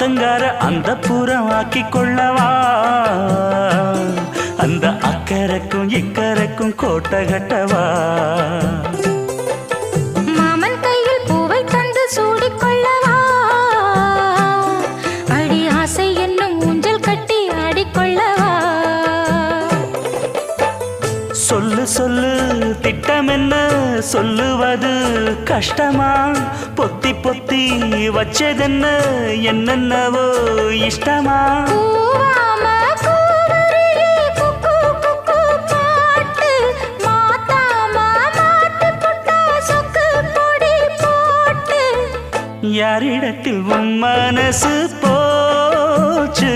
ஆத்தங்கார அந்த புறம் ஆக்கி கொள்ளவா அந்த அக்கறைக்கும் இக்கரைக்கும் கோட்டை கட்டவா மாமன் கையில் பூவை தந்து சூடிக்கொள்ளவா அடி ஆசை என்னும் ஊஞ்சல் கட்டி ஆடிக்கொள்ளவா சொல்லு சொல்லு திட்டம் என்ன சொல்லுவது கஷ்டமா பொத்தி பொத்தி வச்சதென்ன என்னென்னவோ இஷ்டமா யாரிடத்தில் உன் மனசு போச்சு